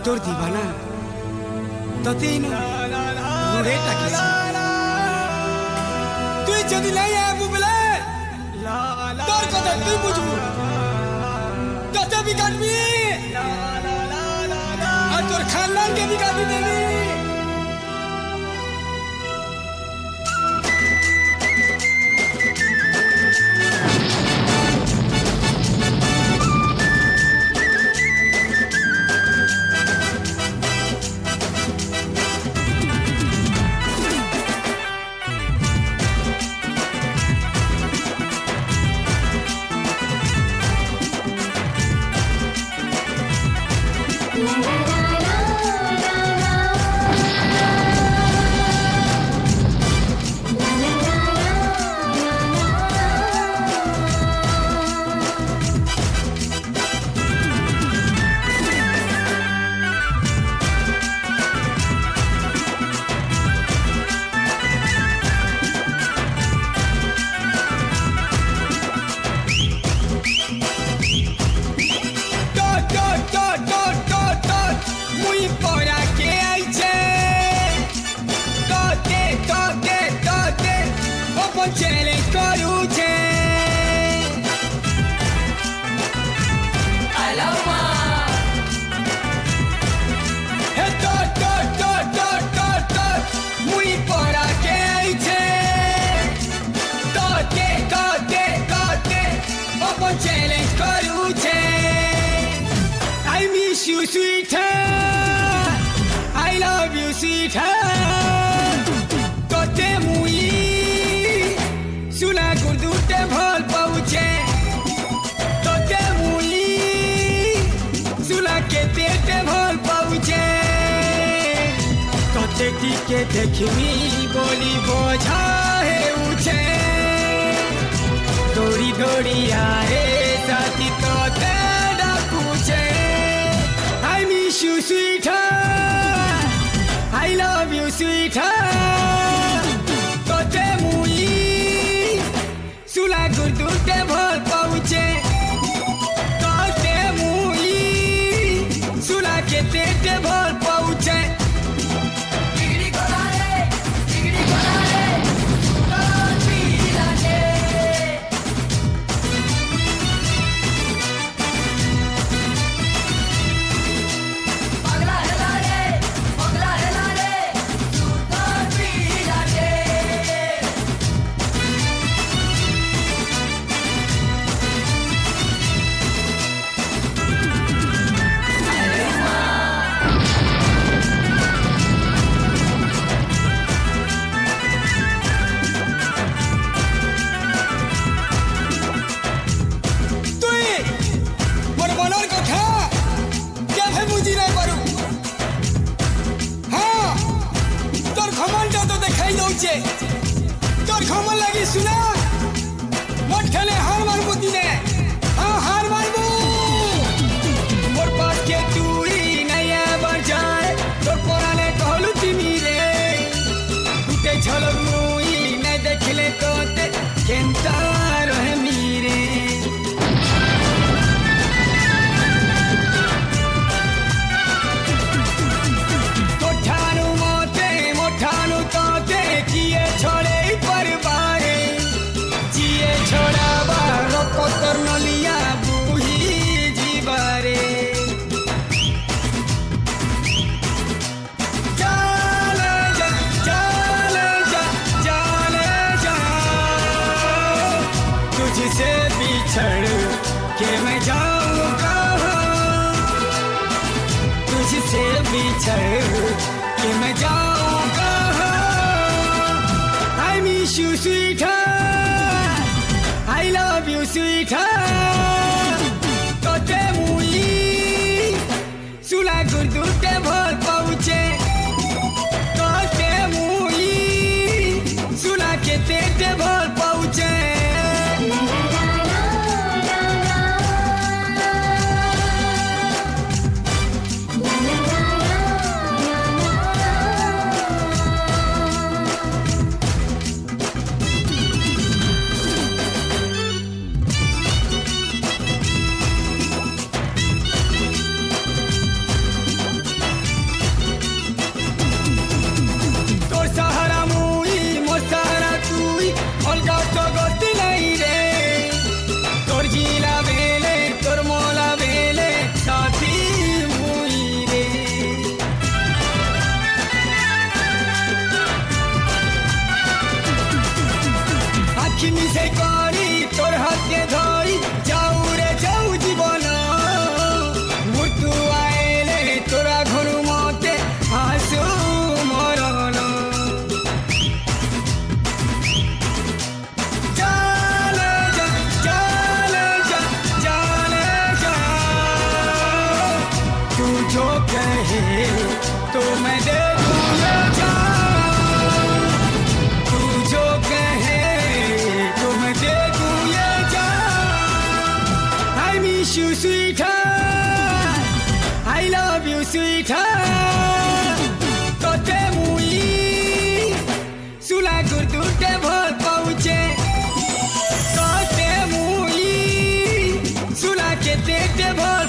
তোর দিবানা ততেইনো ঘুরে টাকিছে তুই যদি নাই আবু বলে তোর কথা তুই বুঝবু তোতে भी কাটবি আর তোর খানদানকে भी কাটবি দেবি You sweetheart, I love you sweetheart. Tote mui sula kurdute bhol pauche. Tote mui sula kete te bhol pauche. Tote tike dekhmi boli boja he uche. Dori dori aaye sati tote dakuche. I miss you, sweetheart. I love you, sweetheart. Tote mui sula gurdute bhol pauche. Tote mui sula kete te bhol pauche. Digri kolare, toti lage. তোর খবর লাগি শুনা মোট খেলে হার মারবো দিনে হার মারবো মোর পাশে তুই নাইয়া বাজায় তোর পরালে কহলু তুমি রে উঠে ঝলক মুই নাই দেখলে তোতে কেনতা রহে মিরে छोड़े परवारे जिए छोड़ा बारो कोतर नलिया बुही जीवारे चले जा चले जा चले जा तुझसे बिछड़ के मैं जाऊँ कहाँ तुझसे बिछड़ के मैं जाऊँ कहाँ I miss you, sweetheart. I love you, sweetheart. Tote mui sula gurdute bhol pauche. Tote mui sula kete te bhol pauche. जो कहे तो मैं दे दूं ये जान, तू जो कहे तो मैं दे दूं ये जान। I miss you sweetheart, I love you sweetheart, তোতে মুই সুলা গুরদুতে ভর পাউছে, তোতে মুই সুলা কেতে ভর